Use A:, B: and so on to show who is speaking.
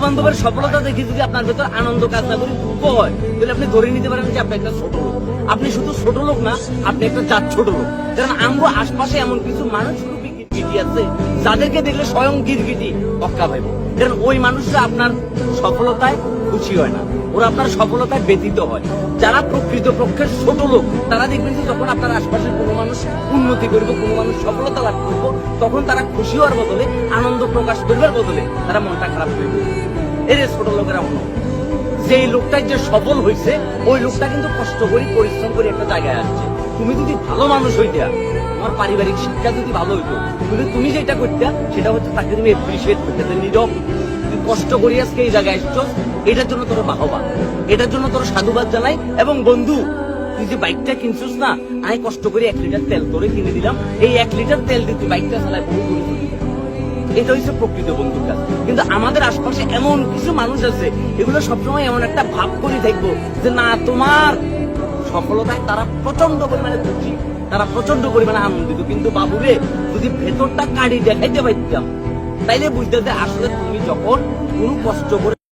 A: বান্ধবের সফলতা দেখে যদি আপনার ভেতর আনন্দ কাজ না করে দুঃখ হয়, তাহলে আপনি ধরে নিতে পারেন যে আপনি একটা ছোট লোক। আপনি শুধু ছোট লোক না, আপনি একটা জাত ছোট লোক। কারণ আমগো আশপাশে এমন কিছু মানুষ গিরগিটি আছে যাদেরকে দেখলে স্বয়ং গিরগিটি অক্কা ভাইব। কারণ ওই মানুষরা আপনার সফলতায় খুশি হয় না, ওরা আপনার সফলতায় ব্যতীত হয়। যারা প্রকৃত পক্ষের ছোট লোক তারা দেখবেন যে যখন আপনার আশপাশের কোনো মানুষ উন্নতি করবে, কোনো মানুষ সফলতা লাভ করবো, তখন তারা খুশি হওয়ার বদলে, আনন্দ প্রকাশ করবার বদলে তারা মনটা খারাপ করে দেবে। এর ছোট লোকেরা মনে যে লোকটাই যে সফল হয়েছে, ওই লোকটা কিন্তু কষ্ট করে পরিশ্রম করে একটা জায়গায় আসছে। তুমি যদি ভালো মানুষ হইতা, তোমার পারিবারিক শিক্ষা যদি ভালো হইতো, কিন্তু তুমি যেটা করতে সেটা হচ্ছে তাকে তুমি এপ্রিসিয়েট করতে, নীরব তুই কষ্ট করি আজকে এই জায়গায় এসছো, এটার জন্য তোর বাহবা, এটার জন্য তোর সাধুবাদ জানাই। এবং বন্ধু, তুই যে বাইকটা কিনছিস না, আমি কষ্ট করে 1 লিটার তেল তোরে কিনে দিলাম, এই 1 লিটার তেল দিয়ে তুই বাইকটা চালায় বহু দূরে চলে যাবি। এটা হচ্ছে প্রকৃত বন্ধুর কাজ। কিন্তু আমাদের আশপাশে এমন কিছু মানুষ আছে, এগুলো সবসময় এমন একটা ভাব করে থাকবো যে না, তোমার সফলতায় তারা প্রচন্ড পরিমাণে খুশি, তারা প্রচন্ড পরিমাণে আনন্দিত। কিন্তু বাবুরে, যদি ভেতরটা কাড়ি দেখাইতে পারতাম, তাইলে বুঝতে যে আসলে তুমি যখন কোনো কষ্ট করে